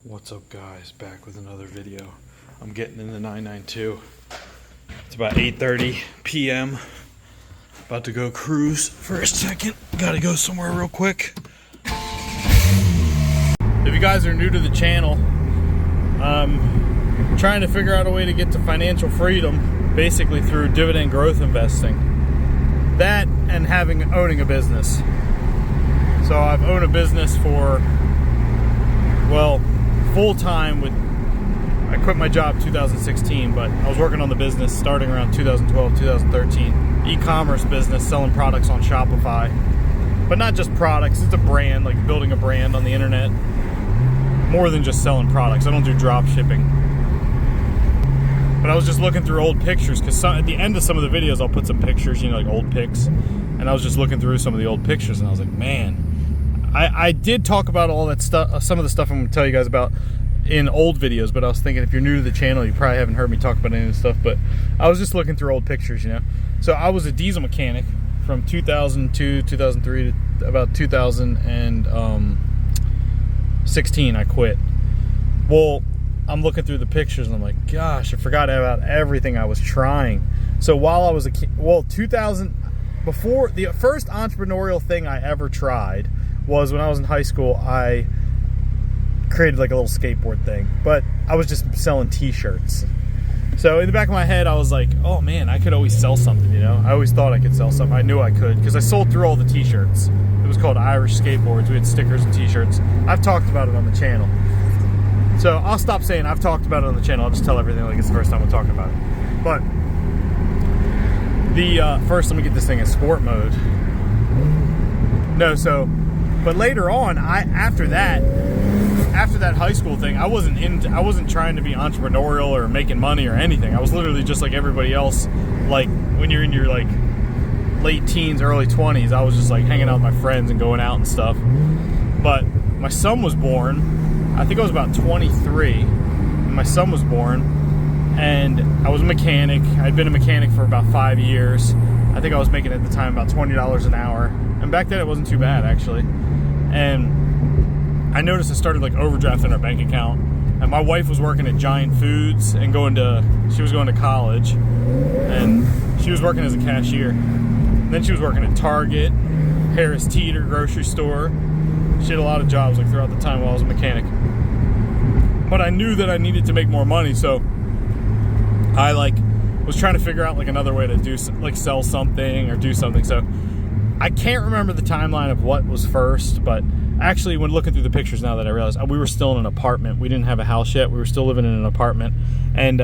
What's up, guys? Back with another video. I'm getting in the 992. It's about 8:30 p.m. About to go cruise for a second. Gotta go somewhere real quick. If you guys are new to the channel, I'm trying to figure out a way to get to financial freedom, basically through dividend growth investing. That and owning a business. So I've owned a business for, well, full-time. I quit my job in 2016, but I was working on the business starting around 2012, 2013. E-commerce business, selling products on Shopify. But not just products, it's a brand, like building a brand on the internet. More than just selling products. I don't do drop shipping. But I was just looking through old pictures, because at the end of some of the videos I'll put some pictures, like old pics. And I was just looking through some of the old pictures and I was like, man, I did talk about all that stuff, some of the stuff I'm going to tell you guys about in old videos, but I was thinking if you're new to the channel, you probably haven't heard me talk about any of this stuff, but I was just looking through old pictures, So I was a diesel mechanic from 2002, 2003 to about 2016, I quit. Well, I'm looking through the pictures and I'm like, gosh, I forgot about everything I was trying. So while I was before the first entrepreneurial thing I ever tried was when I was in high school. I created like a little skateboard thing, but I was just selling t-shirts. So in the back of my head I was like, oh man, I could always sell something, I always thought I could sell something. I knew I could, because I sold through all the t-shirts. It was called Irish Skateboards. We had stickers and t-shirts. I've talked about it on the channel, so I'll stop saying I've talked about it on the channel. I'll just tell everything like it's the first time I'm talking about it. But the first, let me get this thing in sport mode. But later on, after that high school thing, I wasn't trying to be entrepreneurial or making money or anything. I was literally just like everybody else. Like when you're in your like late teens, early 20s, I was just like hanging out with my friends and going out and stuff. But my son was born. I think I was about 23 when my son was born, and I was a mechanic. I'd been a mechanic for about 5 years. I think I was making at the time about $20 an hour, and back then it wasn't too bad actually. And I noticed I started like overdrafting our bank account, and my wife was working at Giant Foods and she was going to college, and she was working as a cashier. And then she was working at Target, Harris Teeter grocery store. She had a lot of jobs like throughout the time while I was a mechanic. But I knew that I needed to make more money, so I was trying to figure out like another way to do sell something or do something. So I can't remember the timeline of what was first, but actually when looking through the pictures now that I realized, we were still in an apartment. We didn't have a house yet. We were still living in an apartment. And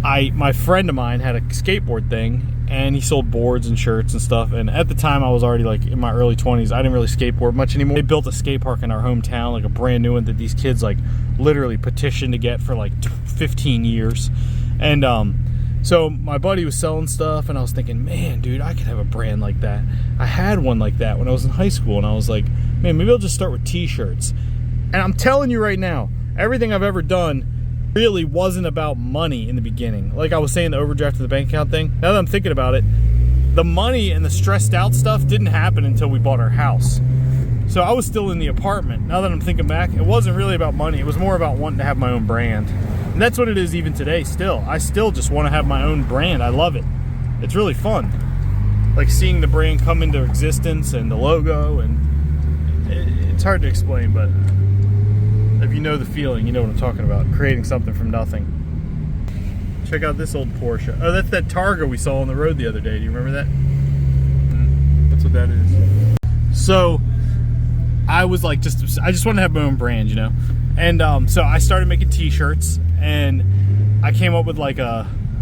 my friend of mine had a skateboard thing, and he sold boards and shirts and stuff. And at the time I was already like in my early 20s. I didn't really skateboard much anymore. They built a skate park in our hometown, like a brand new one that these kids like literally petitioned to get for like 15 years. And so my buddy was selling stuff, and I was thinking, man, dude, I could have a brand like that. I had one like that when I was in high school, and I was like, man, maybe I'll just start with t-shirts. And I'm telling you right now, everything I've ever done really wasn't about money in the beginning. Like I was saying, the overdraft to the bank account thing, now that I'm thinking about it, the money and the stressed out stuff didn't happen until we bought our house. So I was still in the apartment. Now that I'm thinking back, it wasn't really about money. It was more about wanting to have my own brand. And that's what it is even today still. I still just want to have my own brand. I love it. It's really fun. Like seeing the brand come into existence and the logo, and it's hard to explain, but if you know the feeling, you know what I'm talking about. Creating something from nothing. Check out this old Porsche. Oh, that's that Targa we saw on the road the other day. Do you remember that? That's what that is. So I was like, I just want to have my own brand, And so I started making t-shirts, and I came up with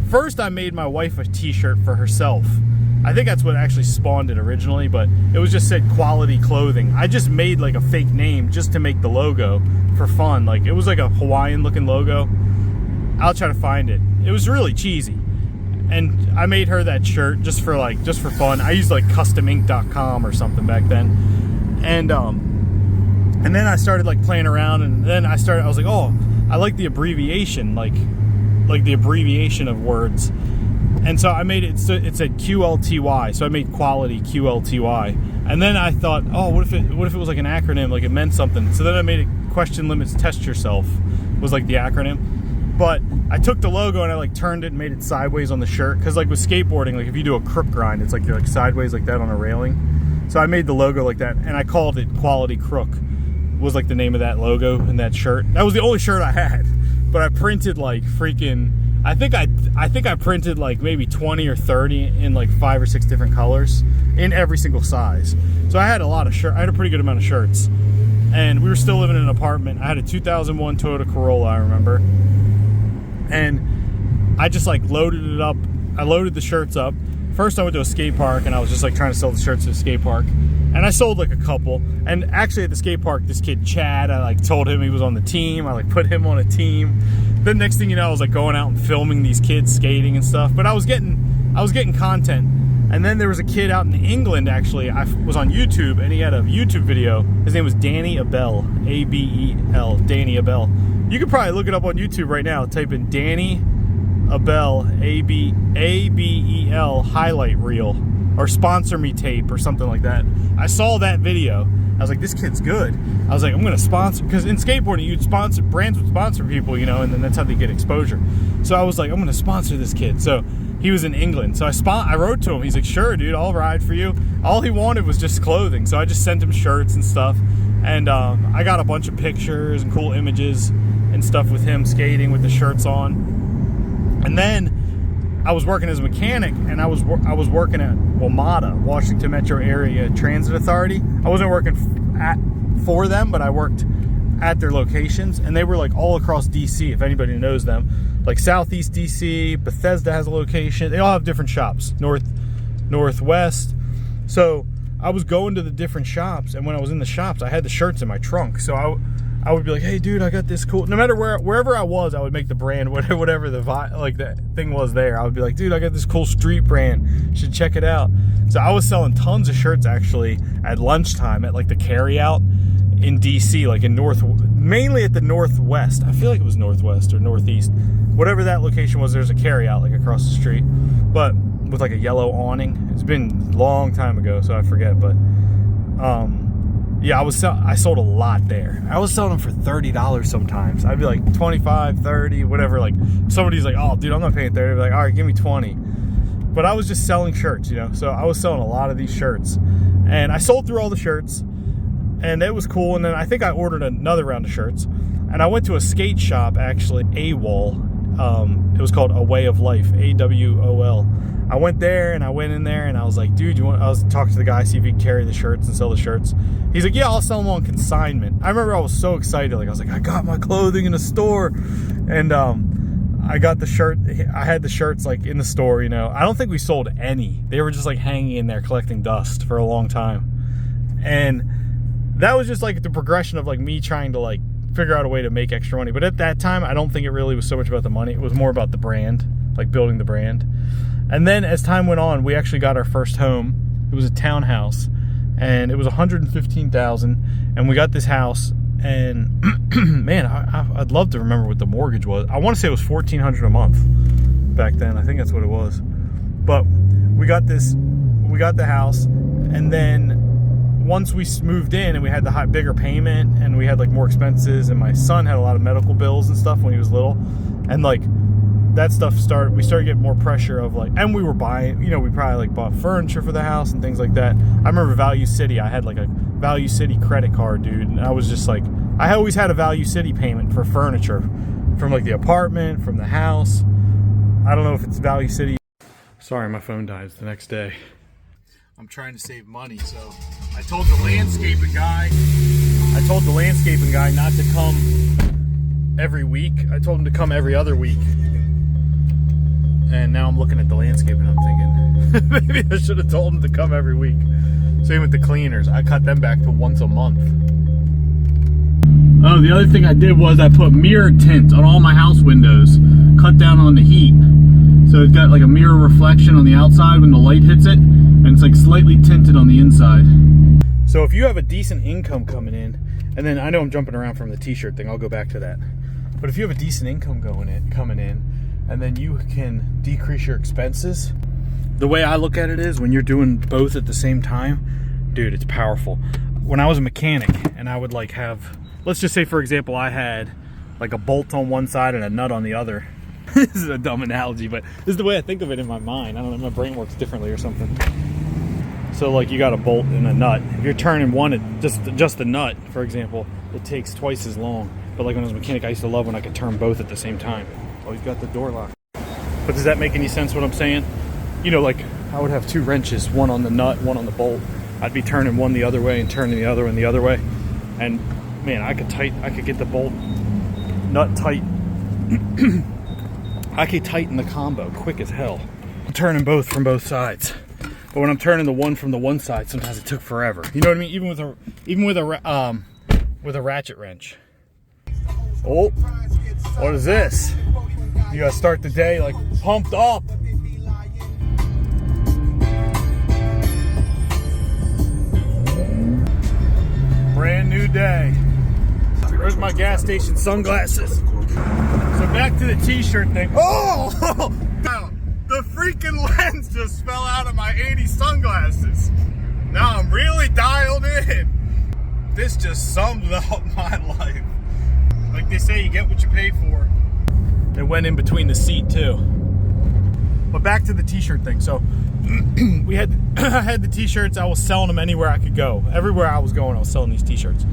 first I made my wife a t-shirt for herself. I think that's what actually spawned it originally, but it was just said quality clothing. I just made like a fake name just to make the logo for fun. Like it was like a Hawaiian looking logo. I'll try to find it. It was really cheesy. And I made her that shirt just for fun. I used like customink.com or something back then. And then I started like playing around, and then I was like, oh, I like the abbreviation, like the abbreviation of words. And so I made it, so it said QLTY. So I made quality QLTY. And then I thought, oh, what if it was like an acronym, like it meant something. So then I made it question limits, test yourself was like the acronym. But I took the logo and I like turned it and made it sideways on the shirt, because like with skateboarding, like if you do a crook grind, it's like you're like sideways like that on a railing. So I made the logo like that, and I called it Quality Crook, was like the name of that logo and that shirt. That was the only shirt I had, but I printed like freaking, I think I printed like maybe 20 or 30 in like 5 or 6 different colors in every single size. So I had a lot of shirts. I had a pretty good amount of shirts, and we were still living in an apartment. I had a 2001 Toyota Corolla, I remember, and I just like loaded it up. I loaded the shirts up. First I went to a skate park, and I was just like trying to sell the shirts to the skate park, and I sold like a couple. And actually at the skate park, this kid Chad, I like told him he was on the team. I like put him on a team. Then next thing you know, I was like going out and filming these kids skating and stuff. But I was getting content. And then there was a kid out in England, actually. I was on YouTube, and he had a YouTube video. His name was Danny Abel, A-B-E-L, Danny Abel. You could probably look it up on YouTube right now. Type in Danny Abel, A-B-E-L, highlight reel, or sponsor me tape, or something like that. I saw that video. I was like, this kid's good. I was like, I'm going to sponsor, because in skateboarding, you'd sponsor, brands would sponsor people, you know, and then that's how they get exposure. So I was like, I'm going to sponsor this kid. So he was in England. So I wrote to him. He's like, sure, dude, I'll ride for you. All he wanted was just clothing. So I just sent him shirts and stuff. And I got a bunch of pictures and cool images and stuff with him skating with the shirts on. And then I was working as a mechanic, and I was working at WMATA, Washington Metro Area Transit Authority. I wasn't working for them, but I worked at their locations, and they were like all across DC, if anybody knows them. Like Southeast DC, Bethesda has a location. They all have different shops, Northwest. So I was going to the different shops, and when I was in the shops, I had the shirts in my trunk. So I would be like, hey dude, I got this cool, no matter wherever I was, I would make the brand, whatever the like that thing was there. I would be like, dude, I got this cool street brand, you should check it out. So I was selling tons of shirts actually at lunchtime at like the carryout in DC, like in mainly at the Northwest. I feel like it was Northwest or Northeast, whatever that location was. There's a carryout like across the street, but with like a yellow awning. It's been a long time ago, so I forget, but yeah, I sold a lot there. I was selling them for $30 sometimes. I'd be like $25, $30, whatever. Like somebody's like, oh dude, I'm not paying $30. I'd be like, all right, give me $20. But I was just selling shirts, you know. So I was selling a lot of these shirts, and I sold through all the shirts, and it was cool. And then I think I ordered another round of shirts, and I went to a skate shop, actually, AWOL. It was called A Way of Life, AWOL. I went there, and I went in there, and I was like, dude, I was talking to the guy, see if he could carry the shirts and sell the shirts. He's like, yeah, I'll sell them on consignment. I remember I was so excited. Like, I was like, I got my clothing in a store. And I got the shirt. I had the shirts like in the store, you know. I don't think we sold any. They were just like hanging in there collecting dust for a long time. And that was just like the progression of like me trying to like figure out a way to make extra money. But at that time, I don't think it really was so much about the money. It was more about the brand, like building the brand. And then as time went on, we actually got our first home. It was a townhouse, and it was $115,000. And we got this house, and man, I'd love to remember what the mortgage was. I want to say it was $1,400 a month back then. I think that's what it was. But we got the house, and then once we moved in and we had the bigger payment, and we had like more expenses, and my son had a lot of medical bills and stuff when he was little, and like that stuff we started getting more pressure of like, and we were buying, you know, we probably like bought furniture for the house and things like that. I remember Value City, I had like a Value City credit card, dude, and I was just like, I always had a Value City payment for furniture from like the apartment, from the house. I don't know if it's Value City. Sorry, my phone dies the next day. I'm trying to save money, so I told the landscaping guy not to come every week. I told him to come every other week. And now I'm looking at the landscape and I'm thinking, maybe I should have told him to come every week. Same with the cleaners. I cut them back to once a month. Oh, the other thing I did was I put mirror tint on all my house windows. Cut down on the heat. So it's got like a mirror reflection on the outside when the light hits it. And it's like slightly tinted on the inside. So if you have a decent income coming in, and then I know I'm jumping around from the t-shirt thing, I'll go back to that. But if you have a decent income coming in, and then you can decrease your expenses, the way I look at it is when you're doing both at the same time, dude, it's powerful. When I was a mechanic and I would like have let's just say, for example, I had like a bolt on one side and a nut on the other. This is a dumb analogy, but this is the way I think of it in my mind. I don't know, my brain works differently or something. So like you got a bolt and a nut. If you're turning one, just the nut, for example, it takes twice as long. But like when I was a mechanic, I used to love when I could turn both at the same time. Always got the door locked. But does that make any sense what I'm saying? You know, like I would have 2 wrenches, one on the nut, one on the bolt. I'd be turning one the other way and turning the other one the other way. And man, I could get the bolt nut tight. I could tighten the combo quick as hell. I'm turning both from both sides. But when I'm turning the one from the one side, sometimes it took forever. You know what I mean? Even with a ratchet wrench. Oh, what is this? You gotta start the day like pumped up. Brand new day. Where's my gas station sunglasses? So back to the t-shirt thing. Oh! The freaking lens just fell out of my 80 sunglasses. Now I'm really dialed in. This just sums up my life. Like they say, you get what you pay for. It went in between the seat too. But back to the t-shirt thing. So I had the t-shirts. I was selling them anywhere I could go. Everywhere I was going, I was selling these t-shirts.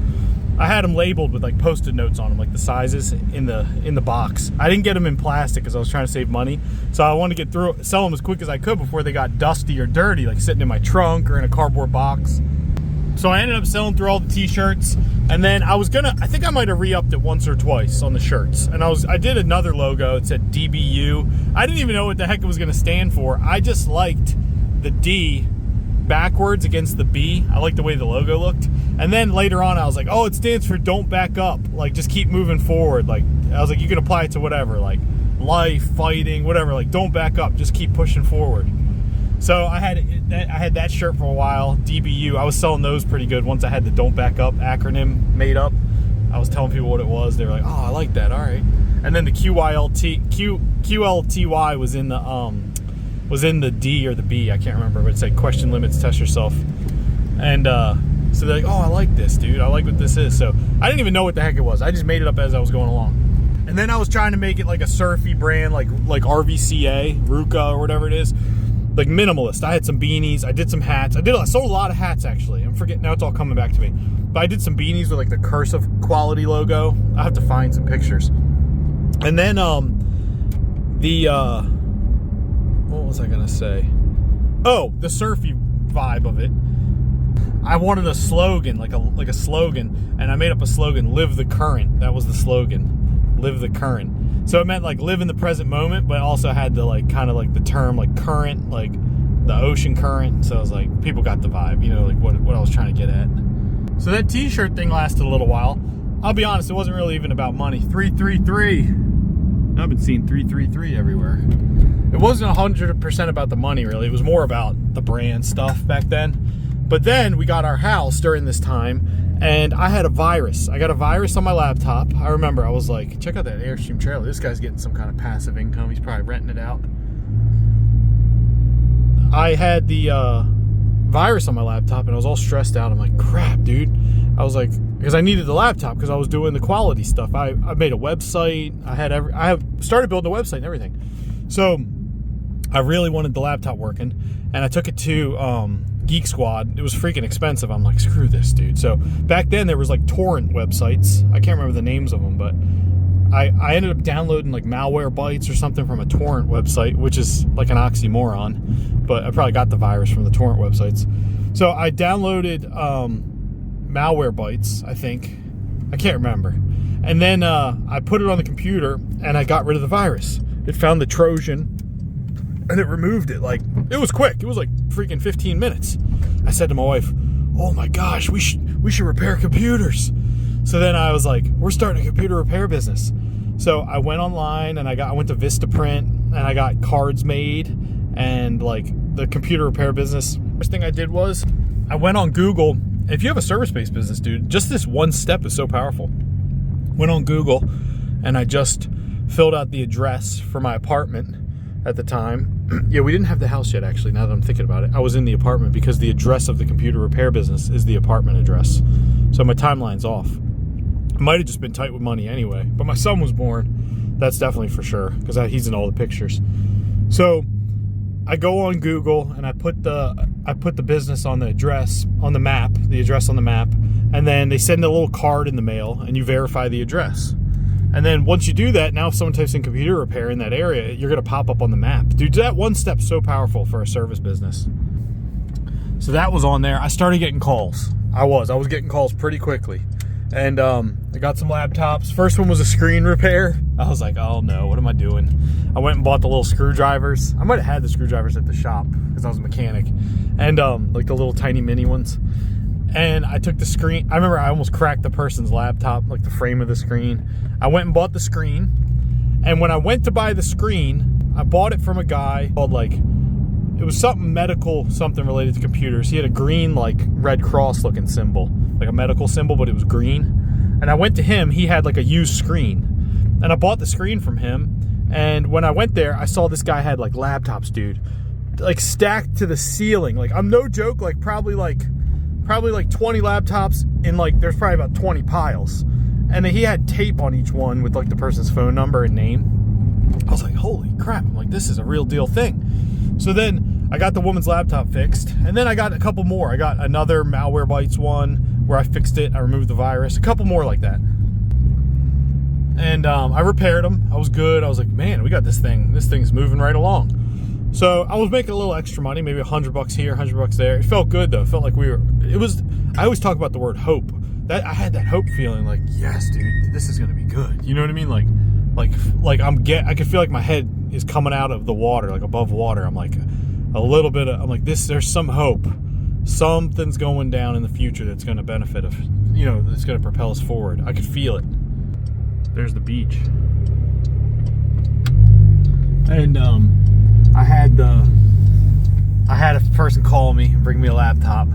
I had them labeled with like post-it notes on them, like the sizes in the box. I didn't get them in plastic because I was trying to save money. So I wanted to get sell them as quick as I could before they got dusty or dirty, like sitting in my trunk or in a cardboard box. So I ended up selling through all the t-shirts, and then I think I might have re-upped it once or twice on the shirts. And I did another logo. It said DBU. I didn't even know what the heck it was gonna stand for. I just liked the D backwards against the B. I liked the way the logo looked. And then later on I was like, oh, it stands for don't back up. Like just keep moving forward. Like I was like, you can apply it to whatever, like life, fighting, whatever, like don't back up, just keep pushing forward. So I had that shirt for a while, DBU. I was selling those pretty good once I had the don't back up acronym made up. I was telling people what it was. They were like, oh, I like that, all right. And then the QLTY was in the D or the B, I can't remember, but it said question limits, test yourself. And so they're like, oh, I like this, dude. I like what this is. So I didn't even know what the heck it was. I just made it up as I was going along. And then I was trying to make it like a surfy brand, like RVCA, Ruka, or whatever it is. Like minimalist. I had some beanies. I did some hats. I sold a lot of hats, actually. I'm forgetting. Now it's all coming back to me. But I did some beanies with like the Cursive quality logo. I have to find some pictures. And then what was I gonna say? Oh, the surfy vibe of it. I wanted a slogan, like a slogan, and I made up a slogan, live the current. That was the slogan, live the current. So it meant like live in the present moment, but also had the like kind of like the term like current, like the ocean current. So I was like, people got the vibe, you know, like what I was trying to get at. So that t-shirt thing lasted a little while. I'll be honest, it wasn't really even about money. 333. I've been seeing 333 everywhere. It wasn't 100% about the money, really. It was more about the brand stuff back then. But then we got our house during this time, and I had a virus. I got a virus on my laptop. I remember I was like, check out that Airstream trailer. This guy's getting some kind of passive income. He's probably renting it out. I had the virus on my laptop, and I was all stressed out. I'm like, crap, dude. I was like, because I needed the laptop because I was doing the quality stuff. I made a website. I have started building a website and everything. So I really wanted the laptop working, and I took it to Geek Squad. It was freaking expensive. I'm like, screw this, dude. So back then there was like torrent websites. I can't remember the names of them, but I ended up downloading like malware bytes or something from a torrent website, which is like an oxymoron, but I probably got the virus from the torrent websites. So I downloaded malware bytes, I think. I can't remember. And then I put it on the computer, and I got rid of the virus. It found the Trojan, and it removed it. Like, it was quick. It was like freaking 15 minutes. I said to my wife, oh my gosh, we should repair computers. So then I was like, we're starting a computer repair business. So I went online, and I went to Vistaprint, and I got cards made, and like the computer repair business. First thing I did was I went on Google. If you have a service-based business, dude, just this one step is so powerful. Went on Google, and I just filled out the address for my apartment at the time. Yeah, we didn't have the house yet, actually, now that I'm thinking about it. I was in the apartment because the address of the computer repair business is the apartment address. So my timeline's off. Might have just been tight with money anyway. But my son was born. That's definitely for sure, because he's in all the pictures. So I go on Google and I put the business on the address on the map, and then they send a little card in the mail and you verify the address. And then once you do that, now if someone types in computer repair in that area, you're going to pop up on the map. Dude, that one step's so powerful for a service business. So that was on there. I started getting calls. I was getting calls pretty quickly. And I got some laptops. First one was a screen repair. I was like, oh no, what am I doing? I went and bought the little screwdrivers. I might have had the screwdrivers at the shop because I was a mechanic. And like the little tiny mini ones. And I took the screen. I remember I almost cracked the person's laptop, like the frame of the screen. I went and bought the screen. And when I went to buy the screen, I bought it from a guy called it was something medical, something related to computers. He had a green, Red Cross looking symbol, like a medical symbol, but it was green. And I went to him, he had a used screen. And I bought the screen from him. And when I went there, I saw this guy had laptops, dude, stacked to the ceiling. I'm no joke, probably 20 laptops in there's probably about 20 piles. And then he had tape on each one with the person's phone number and name. I was like, holy crap. I'm like, this is a real deal thing. So then I got the woman's laptop fixed, and then I got a couple more. I got another Malwarebytes one where I fixed it, I removed the virus, a couple more like that. And I repaired them. I was good. I was like, man, we got this thing. This thing's moving right along. So I was making a little extra money, maybe $100 here, $100 there. It felt good though. It felt like I always talk about the word hope. That I had that hope feeling yes, dude, this is gonna be good. You know what I mean? I could feel like my head is coming out of the water, above water. I'm there's some hope. Something's going down in the future that's going to benefit us, that's going to propel us forward. I could feel it. There's the beach. And I had a person call me and bring me a laptop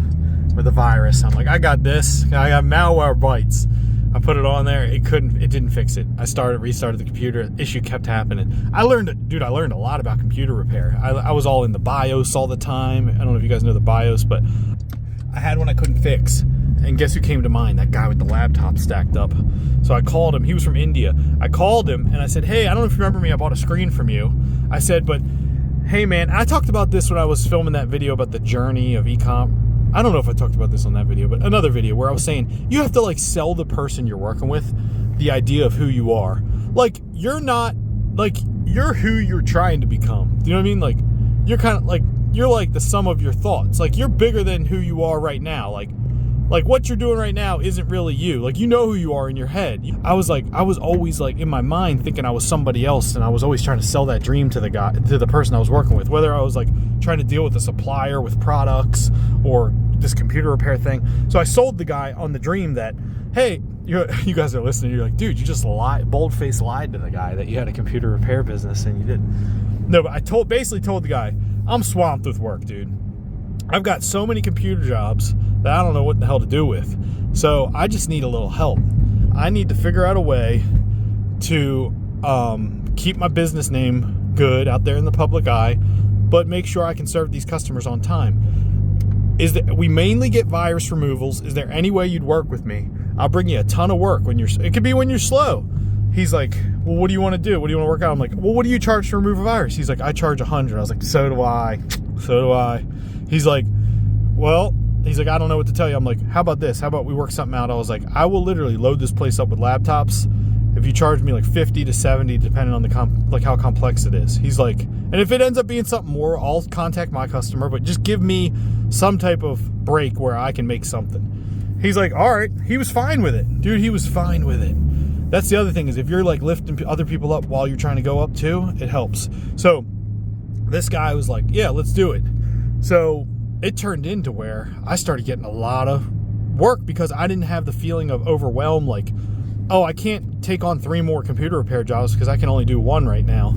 with a virus. I'm like, I got this. I got Malwarebytes. I put it on there. It didn't fix it. I restarted the computer. Issue kept happening. I learned a lot about computer repair. I was all in the BIOS all the time. I don't know if you guys know the BIOS, but I had one I couldn't fix. And guess who came to mind? That guy with the laptop stacked up. So I called him. He was from India. I called him and I said, hey, I don't know if you remember me. I bought a screen from you. I said, but hey man, and I talked about this when I was filming that video about the journey of e-com. I don't know if I talked about this on that video, but another video where I was saying you have to sell the person you're working with the idea of who you are. You're not you're who you're trying to become. Do you know what I mean? You're kind of you're the sum of your thoughts. You're bigger than who you are right now. What you're doing right now isn't really you. You know who you are in your head. I was always in my mind thinking I was somebody else, and I was always trying to sell that dream to the person I was working with, whether I was trying to deal with a supplier with products or this computer repair thing. So I sold the guy on the dream that, hey, you guys are listening, you're like, dude, you just bold-faced lied to the guy that you had a computer repair business and you didn't. No, but I basically told the guy, I'm swamped with work, dude. I've got so many computer jobs that I don't know what the hell to do with. So I just need a little help. I need to figure out a way to keep my business name good out there in the public eye, but make sure I can serve these customers on time. We mainly get virus removals. Is there any way you'd work with me? I'll bring you a ton of work it could be when you're slow. He's like, well, what do you want to do? What do you want to work out? I'm like, well, what do you charge to remove a virus? He's like, I charge $100. I was like, so do I. He's like, I don't know what to tell you. I'm like, how about this? How about we work something out? I was like, I will literally load this place up with laptops if you charge me 50 to 70, depending on how complex it is. He's like, and if it ends up being something more, I'll contact my customer, but just give me some type of break where I can make something. He's like, all right. He was fine with it. Dude, he was fine with it. That's the other thing, is if you're lifting other people up while you're trying to go up too, it helps. So this guy was like, yeah, let's do it. So it turned into where I started getting a lot of work because I didn't have the feeling of overwhelm, oh, I can't take on 3 more computer repair jobs because I can only do 1 right now.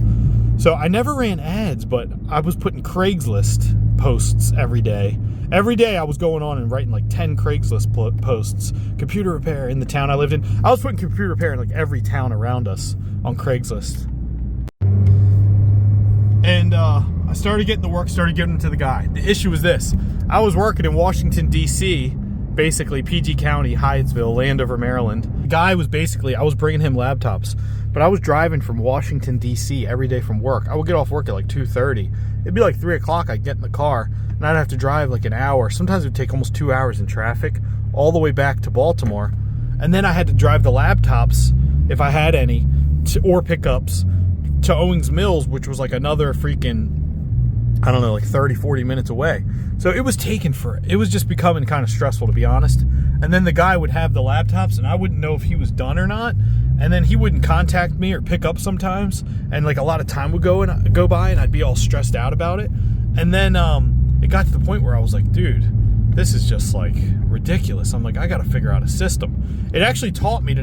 So I never ran ads, but I was putting Craigslist posts every day. Every day I was going on and writing 10 Craigslist posts. Computer repair in the town I lived in. I was putting computer repair in every town around us on Craigslist. And I started getting the work, started giving them to the guy. The issue was this. I was working in Washington, D.C., basically PG County, Hyattsville, Landover, Maryland. guy was basically, I was bringing him laptops, but I was driving from Washington, D.C. every day from work. I would get off work at like 2:30. It'd be like 3 o'clock. I'd get in the car, and I'd have to drive like an hour. Sometimes it would take almost 2 hours in traffic all the way back to Baltimore. And then I had to drive the laptops, if I had any, or pickups, to Owings Mills, which was like another freaking, I don't know, like 30, 40 minutes away. So it was just becoming kind of stressful, to be honest. And then the guy would have the laptops, and I wouldn't know if he was done or not. And then he wouldn't contact me or pick up sometimes. And like a lot of time would go by, and I'd be all stressed out about it. And then it got to the point where I was like, dude, this is just like ridiculous. I'm like, I got to figure out a system. It actually taught me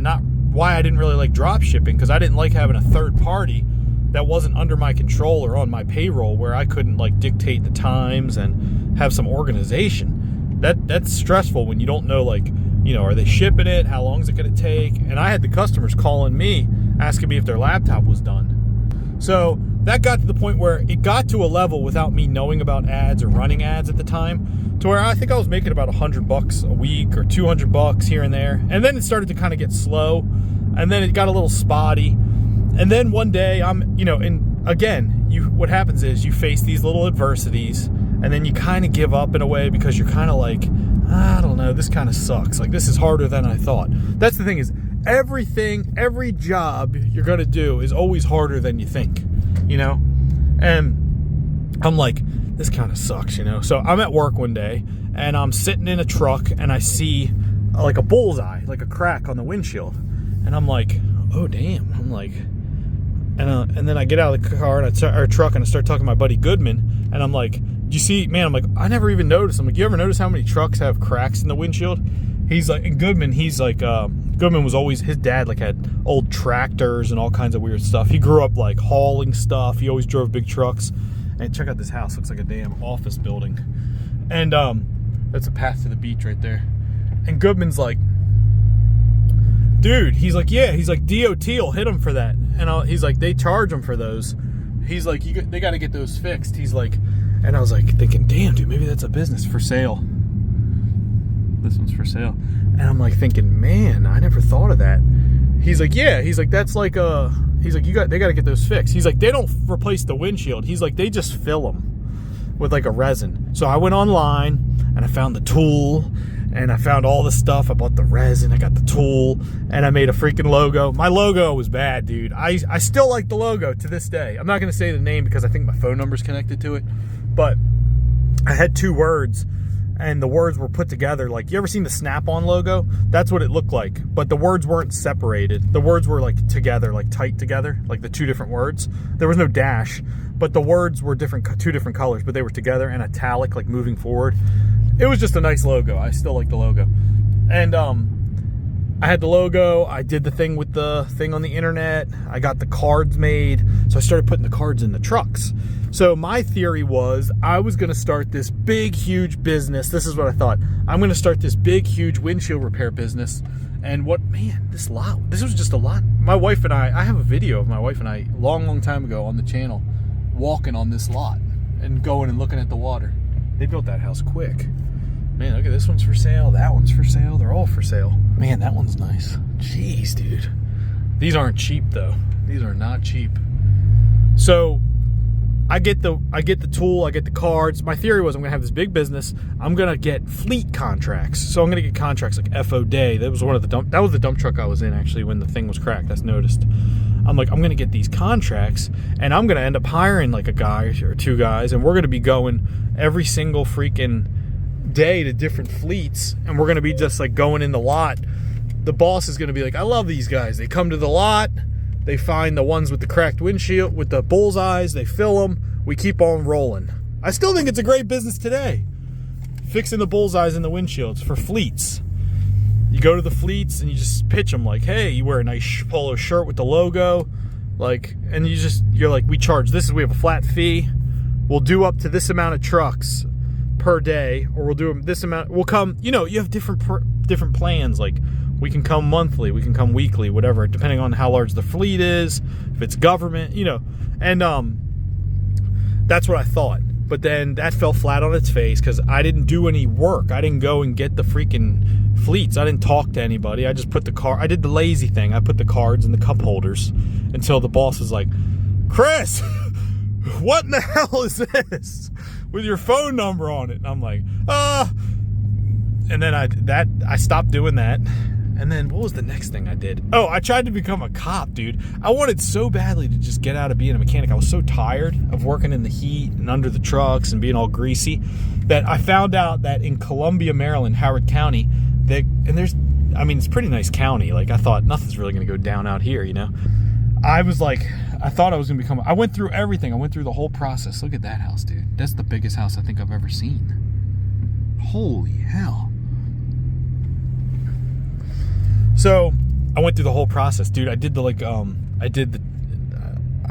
why I didn't really like drop shipping, because I didn't like having a third party that wasn't under my control or on my payroll, where I couldn't like dictate the times and have some organization. That's stressful when you don't know, like, you know, are they shipping it? How long is it going to take? And I had the customers calling me, asking me if their laptop was done. So that got to the point where it got to a level, without me knowing about ads or running ads at the time, to where I think I was making about $100 a week or $200 here and there. And then it started to kind of get slow, and then it got a little spotty. And then one day what happens is you face these little adversities, and then you kind of give up in a way, because you're kind of like, I don't know, this kind of sucks. Like, this is harder than I thought. That's the thing, is every job you're going to do is always harder than you think, you know? And I'm like, this kind of sucks, you know? So I'm at work one day, and I'm sitting in a truck, and I see like a bullseye, like a crack on the windshield. And I'm like, oh, damn. I'm like, and then I get out of the car or truck, and I start talking to my buddy Goodman, and I'm like, do you see, man, I'm like, I never even noticed. I'm like, you ever notice how many trucks have cracks in the windshield? He's like, and Goodman, he's like, Goodman was always, his dad like had old tractors and all kinds of weird stuff. He grew up like hauling stuff. He always drove big trucks. And check out this house. Looks like a damn office building. And that's a path to the beach right there. And Goodman's like, dude, he's like, yeah, he's like, DOT will hit him for that. And he's like, they charge them for those. He's like, they got to get those fixed. He's like, and I was like thinking, damn, dude, maybe that's a business for sale. This one's for sale. And I'm like thinking, man, I never thought of that. He's like, yeah, he's like, that's like he's like, they got to get those fixed. He's like, they don't replace the windshield. He's like, they just fill them with like a resin. So I went online, and I found the tool, and I found all the stuff. I bought the resin, I got the tool, and I made a freaking logo. My logo was bad, dude. I still like the logo to this day. I'm not going to say the name because I think my phone number's connected to it. But I had 2 words, and the words were put together. Like, you ever seen the Snap-on logo? That's what it looked like. But the words weren't separated. The words were like together, like tight together, like the 2 different words. There was no dash, but the words were 2 different colors, but they were together and italic, like moving forward. It was just a nice logo. I still like the logo. And I had the logo. I did the thing with the thing on the internet. I got the cards made. So I started putting the cards in the trucks. So my theory was I was going to start this big, huge business. This is what I thought. I'm going to start this big, huge windshield repair business. And this was just a lot. My wife and I have a video of my wife and I long time ago on the channel walking on this lot and going and looking at the water. They built that house quick. Man, look at this one's for sale. That one's for sale. They're all for sale. Man, that one's nice. Jeez, dude. These aren't cheap, though. These are not cheap. So I get the tool. I get the cards. My theory was I'm going to have this big business. I'm going to get fleet contracts. So I'm going to get contracts like FO Day. That was the dump truck I was in, actually, when the thing was cracked. That's noticed. I'm like, I'm going to get these contracts, and I'm going to end up hiring like a guy or 2 guys, and we're going to be going every single freaking day to different fleets, and we're going to be just like going in the lot. The boss is going to be like, I love these guys. They come to the lot, they find the ones with the cracked windshield, with the bullseyes, they fill them, we keep on rolling. I still think it's a great business today, fixing the bullseyes in the windshields for fleets. You go to the fleets and you just pitch them like, hey, you wear a nice polo shirt with the logo, like, and you're like, we charge this, we have a flat fee, we'll do up to this amount of trucks per day, or we'll do this amount, we'll come, you have different plans, like we can come monthly, we can come weekly, whatever, depending on how large the fleet is, if it's government, and that's what I thought. But then that fell flat on its face because I didn't do any work. I didn't go and get the freaking fleets. I didn't talk to anybody. I just put I did the lazy thing. I put the cards in the cup holders until the boss was like, Chris, what in the hell is this with your phone number on it? And I'm like, and then I stopped doing that. And then what was the next thing I did? Oh, I tried to become a cop, dude. I wanted so badly to just get out of being a mechanic. I was so tired of working in the heat and under the trucks and being all greasy that I found out that in Columbia, Maryland, Howard County, it's a pretty nice county. Like, I thought nothing's really going to go down out here, you know? I thought I was going to I went through everything. I went through the whole process. Look at that house, dude. That's the biggest house I think I've ever seen. Holy hell. So I went through the whole process, dude. I did I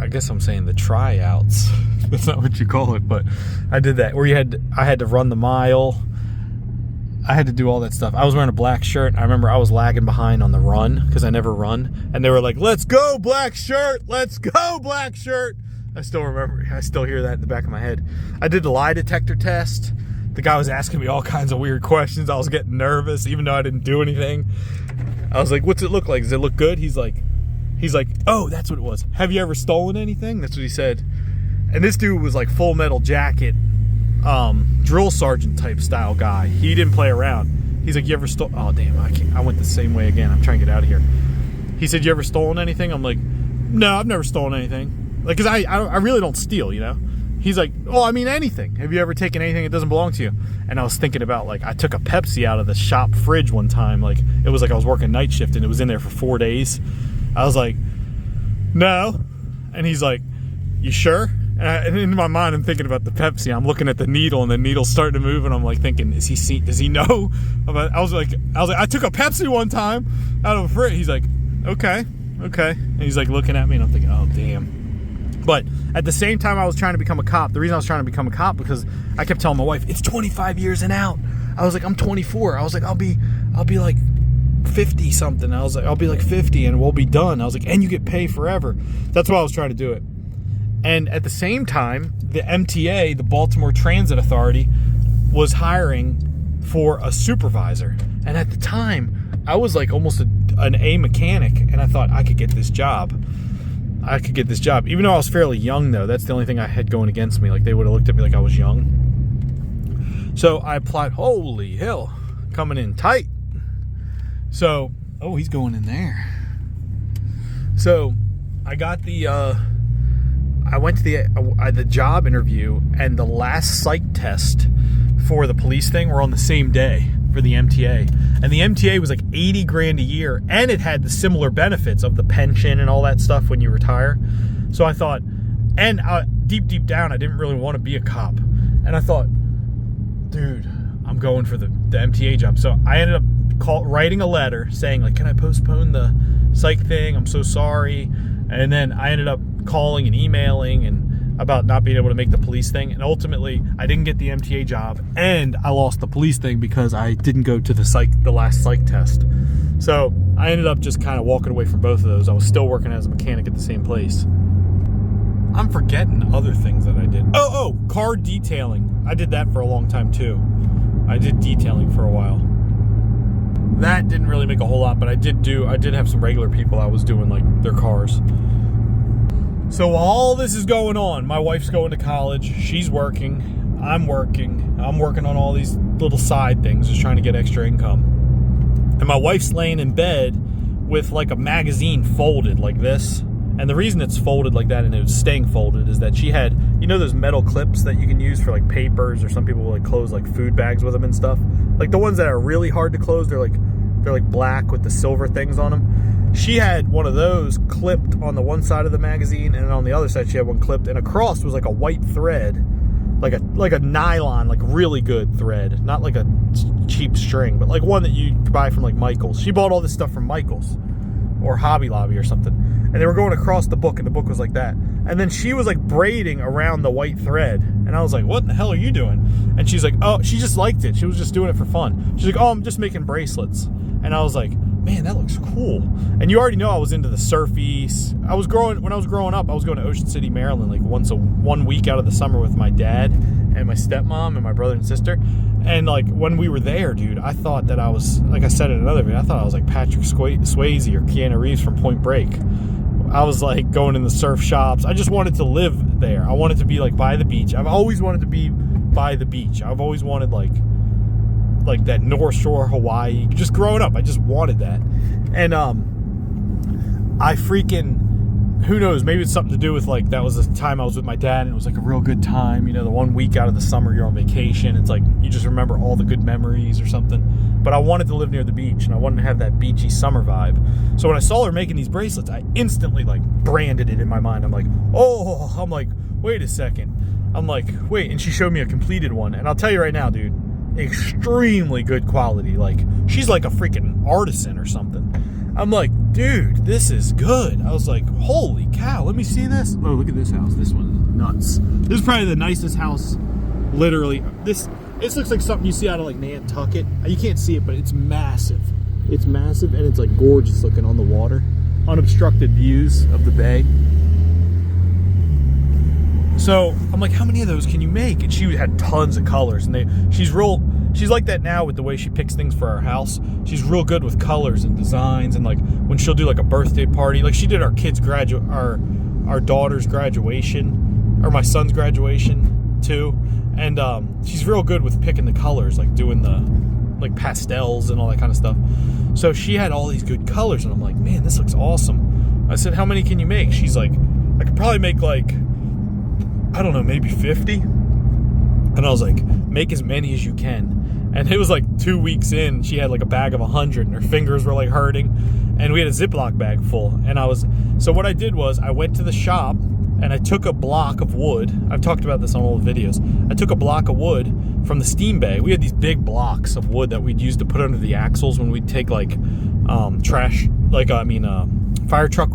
guess I'm saying the tryouts. That's not what you call it, but I did that where I had to run the mile. I had to do all that stuff. I was wearing a black shirt. I remember I was lagging behind on the run because I never run. And they were like, let's go, black shirt. Let's go, black shirt. I still remember. I still hear that in the back of my head. I did the lie detector test. The guy was asking me all kinds of weird questions. I was getting nervous, even though I didn't do anything. I was like, what's it look like? Does it look good? He's like, oh, that's what it was. Have you ever stolen anything? That's what he said. And this dude was like Full Metal Jacket, drill sergeant type style guy. He didn't play around. He's like, you ever stole? Oh, damn, I went the same way again. I'm trying to get out of here. He said, you ever stolen anything? I'm like, no, I've never stolen anything. Like, cause I really don't steal, you know? He's like, oh, I mean anything. Have you ever taken anything that doesn't belong to you? And I was thinking about, like, I took a Pepsi out of the shop fridge one time. Like, it was like I was working night shift and it was in there for 4 days. I was like, no. And he's like, you sure? And in my mind, I'm thinking about the Pepsi. I'm looking at the needle and the needle's starting to move and I'm like thinking, does he know about? I was like, I took a Pepsi one time out of a fridge. He's like, okay. And he's like looking at me and I'm thinking, oh, damn. But at the same time I was trying to become a cop, the reason I was trying to become a cop because I kept telling my wife, it's 25 years and out. I was like, I'm 24. I was like, I'll be like 50 something. I was like, I'll be like 50 and we'll be done. I was like, and you get paid forever. That's why I was trying to do it. And at the same time, the MTA, the Baltimore Transit Authority, was hiring for a supervisor. And at the time, I was like almost an A mechanic and I thought I could get this job. Even though I was fairly young, though. That's the only thing I had going against me. Like, they would have looked at me like I was young. So I applied. Holy hell. Coming in tight. So, oh, he's going in there. So I got I went to the job interview, and the last psych test for the police thing were on the same day for the MTA. And the MTA was like 80 grand a year, and it had the similar benefits of the pension and all that stuff when you retire. So I thought, and deep down, I didn't really want to be a cop. And I thought, dude, I'm going for the MTA job. So I ended up writing a letter saying, like, can I postpone the psych thing? I'm so sorry. And then I ended up calling and emailing and about not being able to make the police thing, and ultimately I didn't get the MTA job and I lost the police thing because I didn't go to the last psych test. So I ended up just kind of walking away from both of those. I was still working as a mechanic at the same place. I'm forgetting other things that I did. Oh, car detailing. I did that for a long time too. I did detailing for a while. That didn't really make a whole lot, but I did have some regular people I was doing like their cars. So while all this is going on, my wife's going to college, she's working, I'm working on all these little side things, just trying to get extra income. And my wife's laying in bed with like a magazine folded like this. And the reason it's folded like that and it was staying folded is that she had, you know, those metal clips that you can use for like papers, or some people will like close like food bags with them and stuff. Like the ones that are really hard to close, they're like black with the silver things on them. She had one of those clipped on the one side of the magazine, and on the other side she had one clipped, and across was like a white thread, like a nylon, like really good thread, not like a cheap string, but like one that you buy from like Michael's. She bought all this stuff from Michael's or Hobby Lobby or something, and they were going across the book, and the book was like that. And then she was like braiding around the white thread, and I was like, what in the hell are you doing? And she's like, oh, she just liked it. She was just doing it for fun. She's like, oh, I'm just making bracelets. And I was like, man, that looks cool. And you already know I was into the surfies. When I was growing up, I was going to Ocean City, Maryland, like 1 week out of the summer with my dad. and my stepmom and my brother and sister. And like when we were there, dude, I thought that I was, like I said in another video, I thought I was like Patrick Swayze or Keanu Reeves from Point Break. I was like going in the surf shops. I just wanted to live there. I wanted to be like by the beach. I've always wanted to be by the beach. I've always wanted like that North Shore Hawaii. Just growing up, I just wanted that. And I freaking, who knows, maybe it's something to do with like that was the time I was with my dad and it was like a real good time, you know, the 1 week out of the summer you're on vacation, it's like you just remember all the good memories or something. But I wanted to live near the beach and I wanted to have that beachy summer vibe. So when I saw her making these bracelets, I instantly like branded it in my mind. I'm like, oh, I'm like, wait a second. I'm like, wait, and she showed me a completed one, and I'll tell you right now, dude, extremely good quality. Like, she's like a freaking artisan or something. I'm like, dude, this is good. I was like, holy cow, let me see this. Oh, look at this house. This one's nuts. This is probably the nicest house, literally. This looks like something you see out of like Nantucket. You can't see it, but it's massive. It's massive, and it's like gorgeous looking on the water. Unobstructed views of the bay. So I'm like, how many of those can you make? And she had tons of colors, and she's like that now with the way she picks things for our house. She's real good with colors and designs, and like when she'll do like a birthday party, like she did our kids' our daughter's graduation, or my son's graduation too. And she's real good with picking the colors, like doing the like pastels and all that kind of stuff. So she had all these good colors, and I'm like, man, this looks awesome. I said, how many can you make? She's like, I could probably make like, I don't know, maybe 50. And I was like, make as many as you can. And it was like 2 weeks in, she had like a bag of 100 and her fingers were like hurting. And we had a Ziploc bag full. And so what I did was I went to the shop and I took a block of wood. I've talked about this on old videos. I took a block of wood from the steam bay. We had these big blocks of wood that we'd use to put under the axles when we'd take like fire truck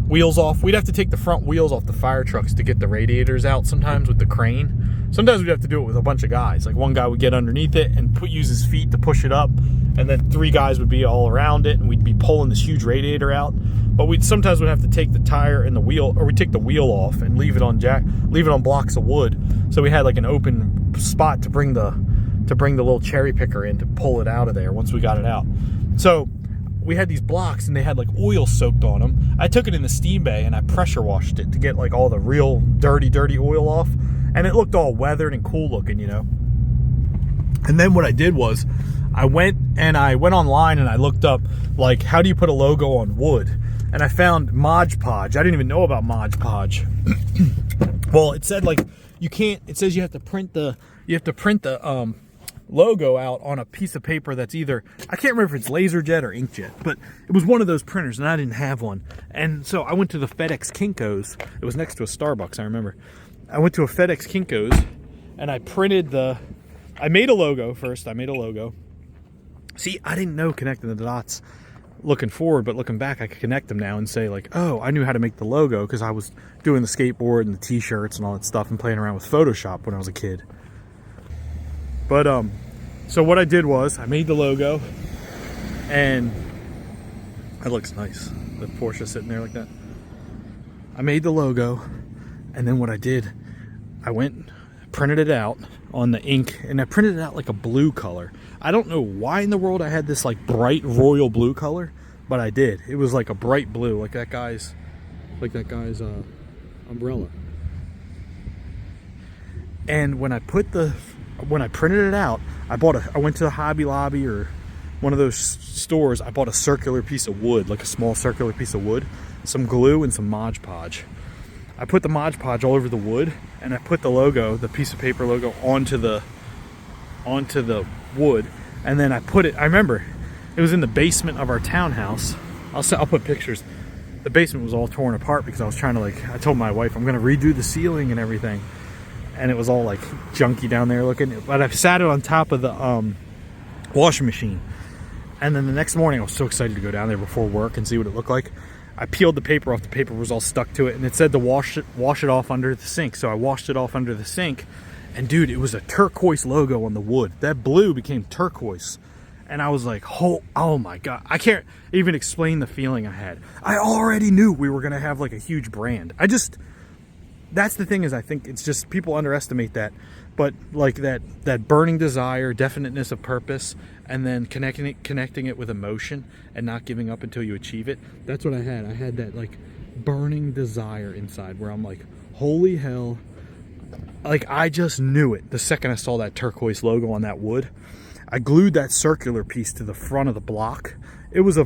wheels off. We'd have to take the front wheels off the fire trucks to get the radiators out sometimes with the crane. Sometimes we'd have to do it with a bunch of guys. Like one guy would get underneath it and use his feet to push it up, and then 3 guys would be all around it, and we'd be pulling this huge radiator out. But we'd sometimes have to take the tire and the wheel, or we'd take the wheel off and leave it on blocks of wood. So we had like an open spot to bring the little cherry picker in to pull it out of there once we got it out. So we had these blocks and they had like oil soaked on them. I took it in the steam bay and I pressure washed it to get like all the real dirty oil off, and it looked all weathered and cool looking, you know. And then what I did was I went online and I looked up like, how do you put a logo on wood? And I found Mod Podge. I didn't even know about Mod Podge. Well, it said like it says you have to print the logo out on a piece of paper that's either, I can't remember if it's LaserJet or inkjet, but it was one of those printers and I didn't have one. And so I went to the FedEx Kinko's. It was next to a Starbucks, I remember. I went to a FedEx Kinko's and I made a logo first. I made a logo. See, I didn't know connecting the dots looking forward, but looking back, I could connect them now and say like, oh, I knew how to make the logo because I was doing the skateboard and the t-shirts and all that stuff and playing around with Photoshop when I was a kid. But so what I did was I made the logo, and it looks nice. The Porsche sitting there like that. I made the logo, and then what I did, I printed it out on the ink, and I printed it out like a blue color. I don't know why in the world I had this like bright royal blue color, but I did. It was like a bright blue, like that guy's umbrella. And when I printed it out, I went to the Hobby Lobby or one of those stores. I bought a circular piece of wood, like a small circular piece of wood, some glue, and some Mod Podge. I put the Mod Podge all over the wood, and I put the logo, the piece of paper logo, onto the wood, and then I remember it was in the basement of our townhouse. I'll put pictures. The basement was all torn apart because I was trying to I told my wife I'm gonna redo the ceiling and everything, and it was all like junky down there looking, but I sat it on top of the washing machine. And then the next morning I was so excited to go down there before work and see what it looked like. I peeled the paper off. The paper was all stuck to it, and it said to wash it off under the sink. So I washed it off under the sink, and dude, it was a turquoise logo on the wood. That blue became turquoise, and I was like, oh my god, I can't even explain the feeling I had. I already knew we were gonna have like a huge brand. that's the thing, is I think it's just people underestimate that. But like that burning desire, definiteness of purpose, and then connecting it with emotion and not giving up until you achieve it. That's what I had. I had that like burning desire inside where I'm like, holy hell. Like I just knew it the second I saw that turquoise logo on that wood. I glued that circular piece to the front of the block. It was a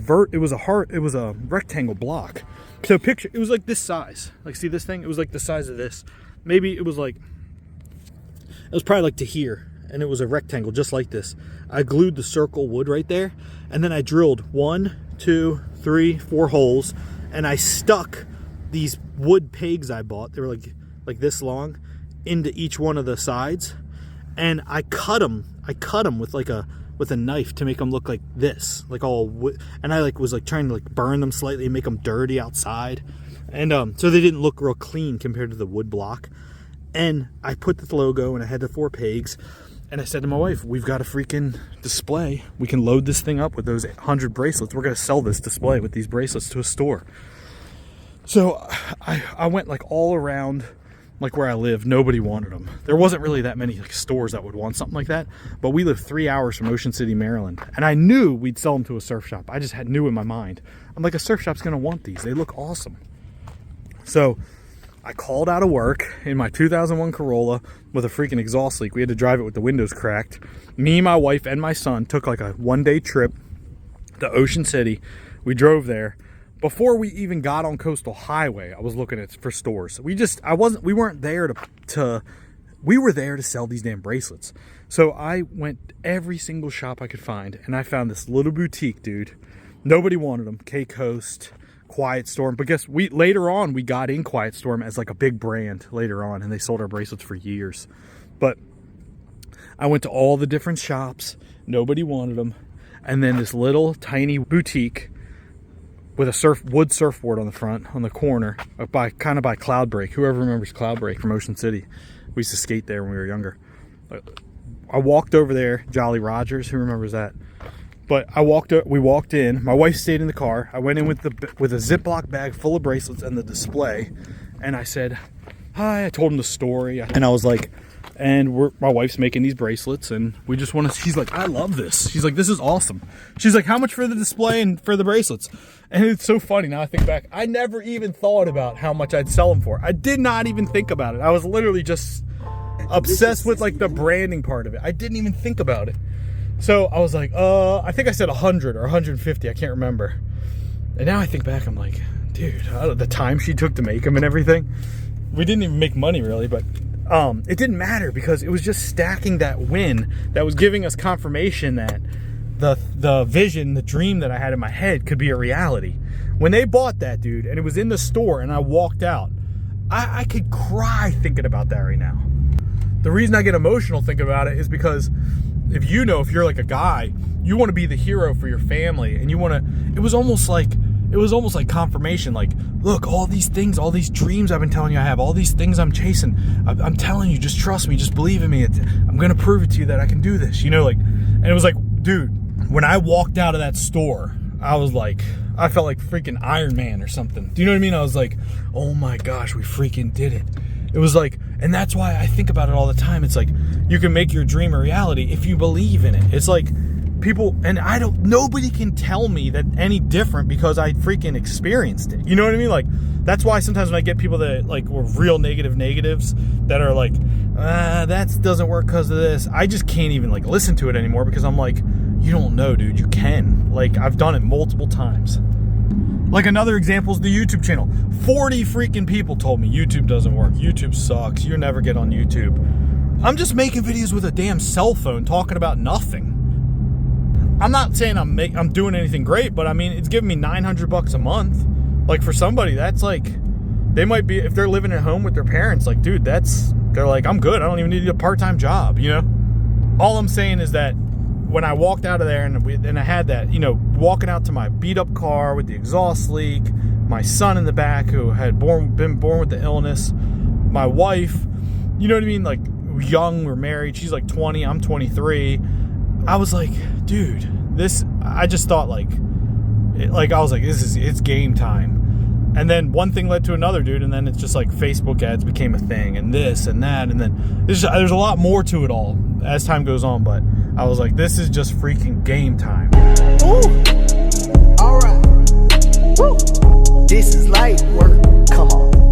rectangle block. So picture, it was like this size. Like, see this thing? It was like the size of this. Maybe it was probably like to here, and it was a rectangle just like this. I glued the circle wood right there, and then I drilled 1, 2, 3, 4 holes, and I stuck these wood pegs I bought. They were like this long into each one of the sides, and I cut them with a knife to make them look like this, like all wood. And I was trying to burn them slightly and make them dirty outside, and so they didn't look real clean compared to the wood block. And I put the logo, and I had the 4 pegs, and I said to my wife, we've got a freaking display. We can load this thing up with those 100 bracelets. We're going to sell this display with these bracelets to a store. So I went all around where I live. Nobody wanted them. There wasn't really that many stores that would want something like that, but we live 3 hours from Ocean City, Maryland, and I knew we'd sell them to a surf shop. I just knew in my mind. I'm like, a surf shop's going to want these. They look awesome. So I called out of work in my 2001 Corolla with a freaking exhaust leak. We had to drive it with the windows cracked. Me, my wife, and my son took a one-day trip to Ocean City. We drove there. Before we even got on Coastal Highway, I was looking for stores. We weren't there we were there to sell these damn bracelets. So I went every single shop I could find, and I found this little boutique, dude. Nobody wanted them. K-Coast, Quiet Storm. But guess, later on, we got in Quiet Storm as a big brand later on, and they sold our bracelets for years. But I went to all the different shops. Nobody wanted them. And then this little tiny boutique with a wood surfboard on the front, on the corner, by Cloudbreak. Whoever remembers Cloudbreak from Ocean City. We used to skate there when we were younger. I walked over there, Jolly Rogers, who remembers that? But we walked in, my wife stayed in the car. I went in with a Ziploc bag full of bracelets and the display, and I said, hi, I told him the story, and I was like, my wife's making these bracelets, and we just want to, she's like, I love this. She's like, this is awesome. She's like, how much for the display and for the bracelets? And it's so funny, now I think back, I never even thought about how much I'd sell them for. I did not even think about it. I was literally just obsessed with the branding part of it. I didn't even think about it. So I was like, I think I said 100 or 150, I can't remember. And now I think back, I'm like, dude, the time she took to make them and everything. We didn't even make money really, but it didn't matter because it was just stacking that win that was giving us confirmation that the vision, the dream that I had in my head could be a reality. When they bought that, dude, and it was in the store and I walked out, I could cry thinking about that right now. The reason I get emotional thinking about it is because if you're a guy, you want to be the hero for your family, and it was almost like confirmation, look, all these things, all these dreams I've been telling you I have, all these things I'm chasing, I'm telling you, just trust me, just believe in me, I'm gonna prove it to you that I can do this, and it was like, dude, when I walked out of that store, I felt like freaking Iron Man or something. Do you know what I mean? I was like, oh my gosh, we freaking did it. It was and that's why I think about it all the time. It's you can make your dream a reality if you believe in it. It's people, and nobody can tell me that any different because I freaking experienced it. You know what I mean? That's why sometimes when I get people that were real negatives that are that doesn't work because of this, I just can't even listen to it anymore because I'm like, you don't know, dude, you can. I've done it multiple times. Another example is the YouTube channel. 40 freaking people told me YouTube doesn't work. YouTube sucks. You'll never get on YouTube. I'm just making videos with a damn cell phone talking about nothing. I'm not saying I'm doing anything great, but I mean, it's giving me $900 a month. For somebody, that's they might be, if they're living at home with their parents, dude, they're I'm good. I don't even need a part-time job, All I'm saying is that when I walked out of there and I had that, walking out to my beat up car with the exhaust leak, my son in the back who had been born with the illness, my wife, you know what I mean? Young, we're married, she's 20, I'm 23. I was like, dude, I just thought I was like, it's game time. And then one thing led to another, dude, and then it's just like Facebook ads became a thing, and this and that, and then there's a lot more to it all as time goes on, but I was like, this is just freaking game time. Ooh. All right. Woo. This is light work. Come on.